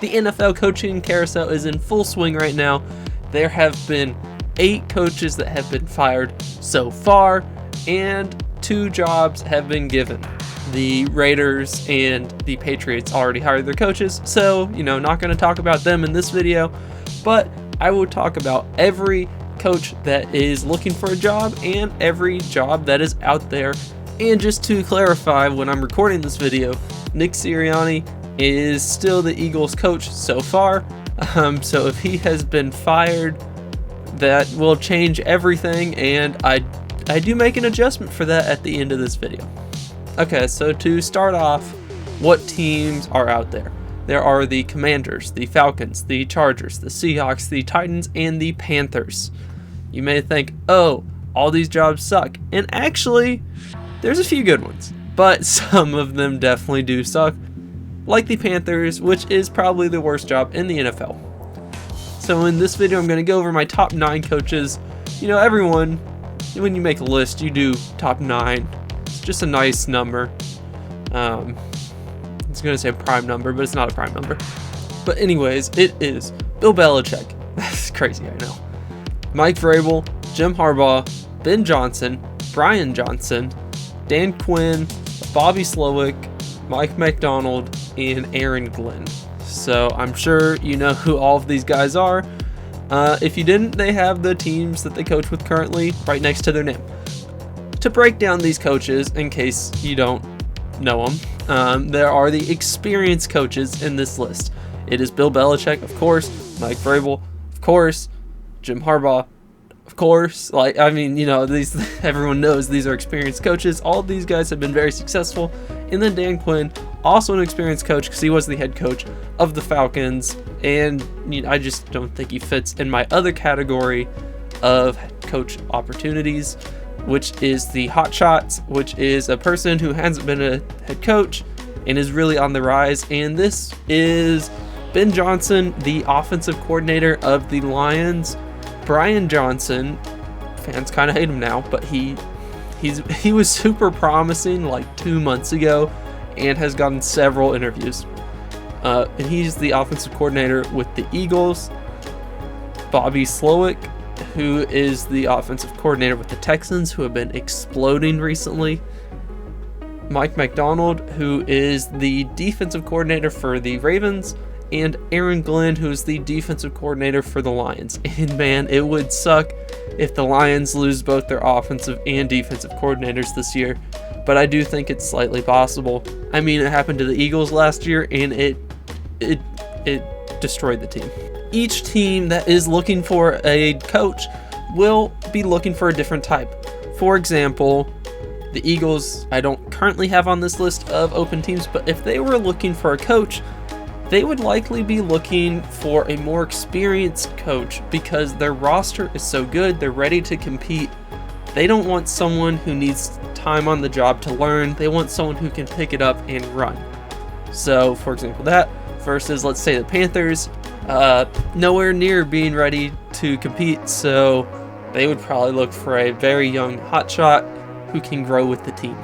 The NFL coaching carousel is in full swing right now. There have been 8 coaches that have been fired so far, and 2 jobs have been given. The Raiders and the Patriots already hired their coaches, so, not going to talk about them in this video, but I will talk about every coach that is looking for a job and every job that is out there. And just to clarify, when I'm recording this video, Nick Sirianni is still the Eagles coach so far. So if he has been fired, that will change everything, and I do make an adjustment for that at the end of this video. Okay, so to start off, what teams are out there? There are the Commanders, the Falcons, the Chargers, the Seahawks, the Titans, and the Panthers. You may think, oh, all these jobs suck. And actually, there's a few good ones, but some of them definitely do suck. Like the Panthers, which is probably the worst job in the NFL. So in this video, I'm going to go over my top 9 coaches. Everyone, when you make a list, you do top 9. It's just a nice number. I was going to say a prime number, but it's not a prime number. But anyways, it is Bill Belichick. That's crazy, I know. Mike Vrabel, Jim Harbaugh, Ben Johnson, Brian Johnson, Dan Quinn, Bobby Slowick, Mike McDonald, and Aaron Glenn. So I'm sure you know who all of these guys are. If you didn't, they have the teams that they coach with currently right next to their name. To break down these coaches, in case you don't know them, there are the experienced coaches in this list. It is Bill Belichick, of course, Mike Vrabel, of course, Jim Harbaugh, of course. These everyone knows these are experienced coaches. All of these guys have been very successful. And then Dan Quinn, also an experienced coach because he was the head coach of the Falcons. And I just don't think he fits in my other category of head coach opportunities, which is the hot shots, which is a person who hasn't been a head coach and is really on the rise. And this is Ben Johnson, the offensive coordinator of the Lions. Brian Johnson, fans kind of hate him now, but he was super promising like 2 months ago and has gotten several interviews. And he's the offensive coordinator with the Eagles. Bobby Slowick, who is the offensive coordinator with the Texans, who have been exploding recently. Mike McDonald, who is the defensive coordinator for the Ravens. And Aaron Glenn, who is the defensive coordinator for the Lions. And man, it would suck if the Lions lose both their offensive and defensive coordinators this year. But I do think it's slightly possible. I mean, it happened to the Eagles last year, and it destroyed the team. Each team that is looking for a coach will be looking for a different type. For example, the Eagles, I don't currently have on this list of open teams, but if they were looking for a coach, they would likely be looking for a more experienced coach because their roster is so good, they're ready to compete. They don't want someone who needs time on the job to learn. They want someone who can pick it up and run. So, for example, that versus, let's say, the Panthers, nowhere near being ready to compete, so they would probably look for a very young hotshot who can grow with the team.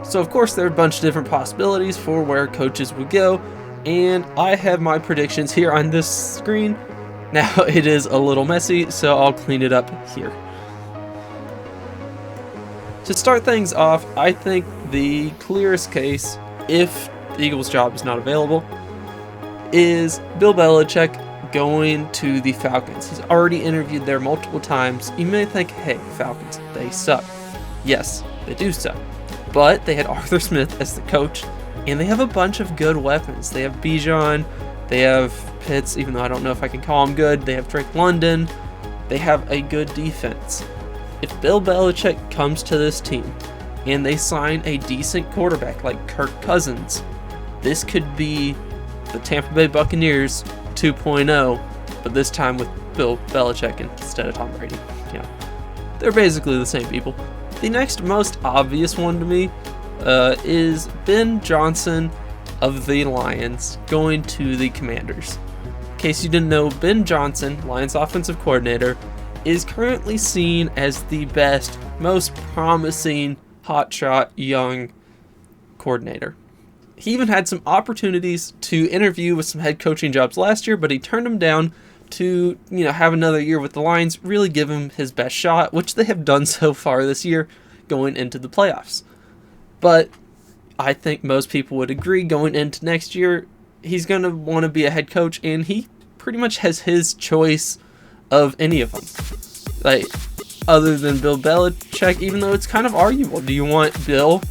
So, of course, there are a bunch of different possibilities for where coaches would go, and I have my predictions here on this screen. Now, it is a little messy, so I'll clean it up here. To start things off, I think the clearest case, if the Eagles' job is not available, is Bill Belichick going to the Falcons. He's already interviewed there multiple times. You may think, hey, Falcons, they suck. Yes, they do suck. But they had Arthur Smith as the coach, and they have a bunch of good weapons. They have Bijan, they have Pitts, even though I don't know if I can call him good. They have Drake London. They have a good defense. If Bill Belichick comes to this team and they sign a decent quarterback like Kirk Cousins, this could be the Tampa Bay Buccaneers 2.0, but this time with Bill Belichick instead of Tom Brady. Yeah, they're basically the same people. The next most obvious one to me is Ben Johnson of the Lions going to the Commanders. In case you didn't know, Ben Johnson, Lions offensive coordinator, is currently seen as the best, most promising, hotshot young coordinator. He even had some opportunities to interview with some head coaching jobs last year, but he turned them down to, have another year with the Lions, really give him his best shot, which they have done so far this year going into the playoffs. But I think most people would agree going into next year, he's going to want to be a head coach, and he pretty much has his choice of any of them. Like, other than Bill Belichick, even though it's kind of arguable. Do you want Bill,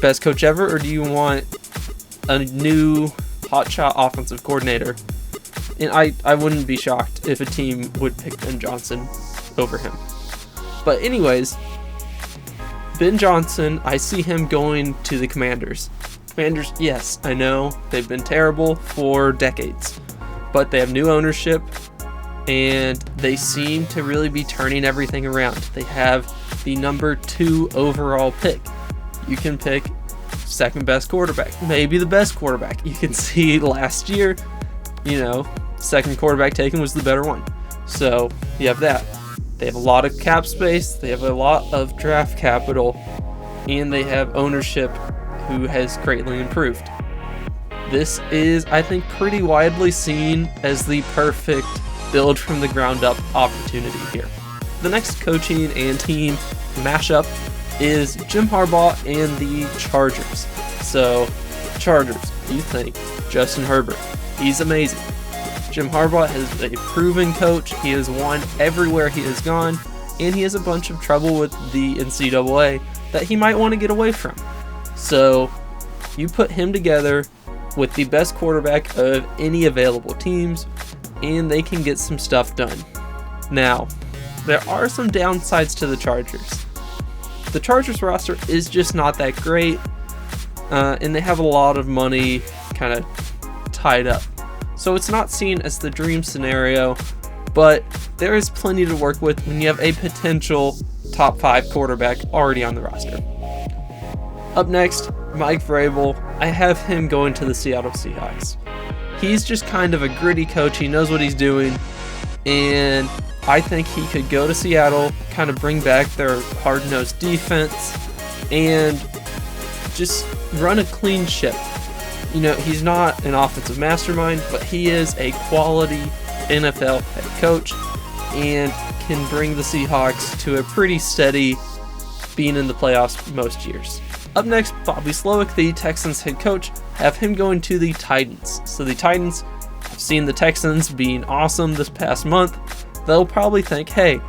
best coach ever, or do you want a new hotshot offensive coordinator? And I wouldn't be shocked if a team would pick Ben Johnson over him. But anyways, Ben Johnson, I see him going to the Commanders. Commanders, yes, I know, they've been terrible for decades. But they have new ownership, and they seem to really be turning everything around. They have the number 2 overall pick. You can pick second best quarterback, maybe the best quarterback. You can see last year, second quarterback taken was the better one. So you have that. They have a lot of cap space, they have a lot of draft capital, and they have ownership who has greatly improved. This is, I think, pretty widely seen as the perfect build from the ground up opportunity here. The next coaching and team mashup is Jim Harbaugh and the Chargers. So, Chargers, you think Justin Herbert, he's amazing. Jim Harbaugh is a proven coach. He has won everywhere he has gone, and he has a bunch of trouble with the NCAA that he might want to get away from. So, you put him together with the best quarterback of any available teams, and they can get some stuff done. Now, there are some downsides to the Chargers. The Chargers roster is just not that great, and they have a lot of money kind of tied up. So it's not seen as the dream scenario, but there is plenty to work with when you have a potential top 5 quarterback already on the roster. Up next, Mike Vrabel. I have him going to the Seattle Seahawks. He's just kind of a gritty coach. He knows what he's doing, and I think he could go to Seattle, kind of bring back their hard-nosed defense, and just run a clean ship. He's not an offensive mastermind, but he is a quality NFL head coach and can bring the Seahawks to a pretty steady being in the playoffs most years. Up next, Bobby Slowick, the Texans head coach, have him going to the Titans. So the Titans have seen the Texans being awesome this past month. They'll probably think, hey,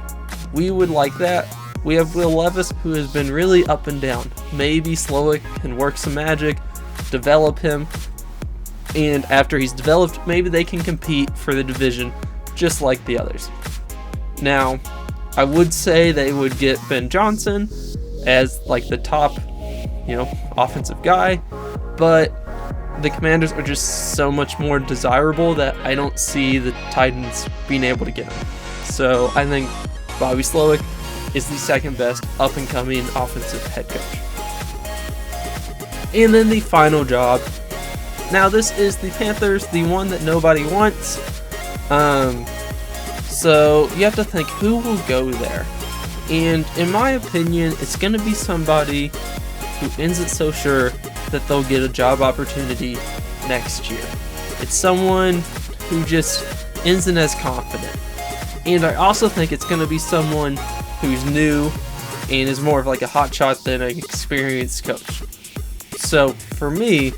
we would like that. We have Will Levis, who has been really up and down. Maybe Slowick can work some magic, develop him, and after he's developed, maybe they can compete for the division just like the others. Now, I would say they would get Ben Johnson as like the top, offensive guy, but the Commanders are just so much more desirable that I don't see the Titans being able to get him. So I think Bobby Slowick is the second best up-and-coming offensive head coach. And then the final job. Now this is the Panthers, the one that nobody wants. So you have to think, who will go there? And in my opinion, it's going to be somebody who isn't so sure that they'll get a job opportunity next year. It's someone who just isn't as confident. And I also think it's going to be someone who's new and is more of like a hotshot than an experienced coach. So for me,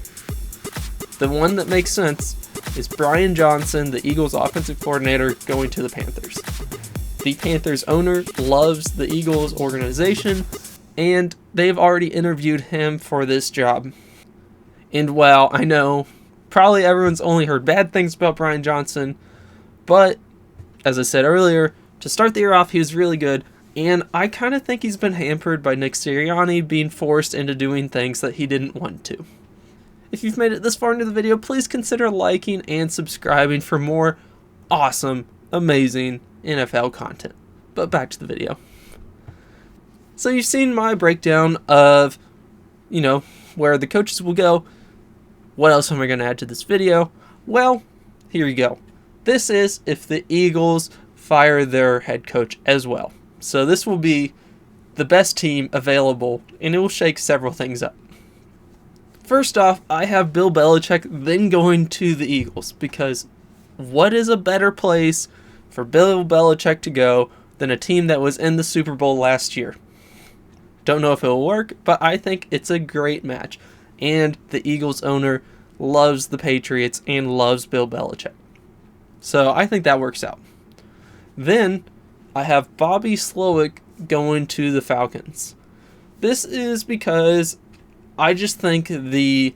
the one that makes sense is Brian Johnson, the Eagles offensive coordinator, going to the Panthers. The Panthers owner loves the Eagles organization, and they've already interviewed him for this job. And while I know probably everyone's only heard bad things about Brian Johnson, but as I said earlier, to start the year off, he was really good, and I kind of think he's been hampered by Nick Sirianni being forced into doing things that he didn't want to. If you've made it this far into the video, please consider liking and subscribing for more awesome, amazing NFL content. But back to the video. So you've seen my breakdown of, where the coaches will go. What else am I going to add to this video? Well, here you go. This is if the Eagles fire their head coach as well. So this will be the best team available, and it will shake several things up. First off, I have Bill Belichick, then going to the Eagles, because what is a better place for Bill Belichick to go than a team that was in the Super Bowl last year? Don't know if it'll work, but I think it's a great match. And the Eagles owner loves the Patriots and loves Bill Belichick. So I think that works out. Then I have Bobby Slowick going to the Falcons. This is because I just think the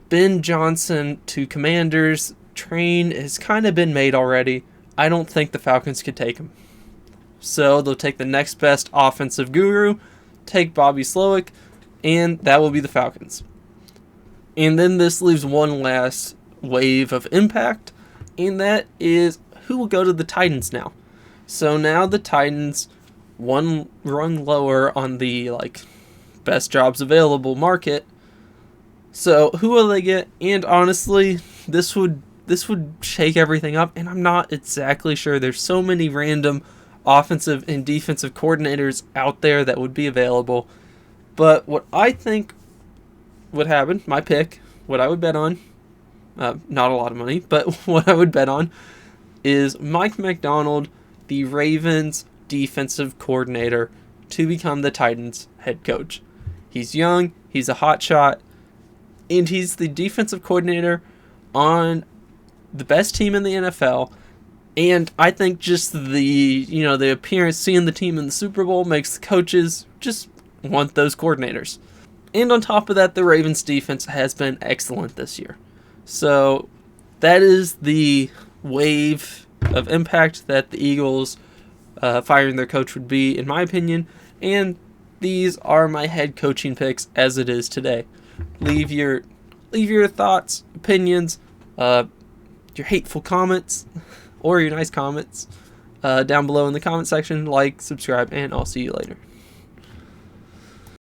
Ben Johnson to Commanders train has kind of been made already. I don't think the Falcons could take him. So they'll take the next best offensive guru, take Bobby Slowick, and that will be the Falcons. And then this leaves one last wave of impact, and that is who will go to the Titans now. So now the Titans, one rung lower on the best jobs available market. So who will they get? And honestly, this would shake everything up, and I'm not exactly sure. There's so many random offensive and defensive coordinators out there that would be available. But what I think would happen, my pick, what I would bet on, not a lot of money, but what I would bet on is Mike McDonald, the Ravens defensive coordinator, to become the Titans head coach. He's young, he's a hot shot, and he's the defensive coordinator on the best team in the NFL. And I think just the appearance, seeing the team in the Super Bowl makes the coaches just want those coordinators. And on top of that, the Ravens defense has been excellent this year. So that is the wave of impact that the Eagles firing their coach would be, in my opinion. And these are my head coaching picks as it is today. Leave your thoughts, opinions, your hateful comments, or your nice comments down below in the comment section. Like, subscribe, and I'll see you later.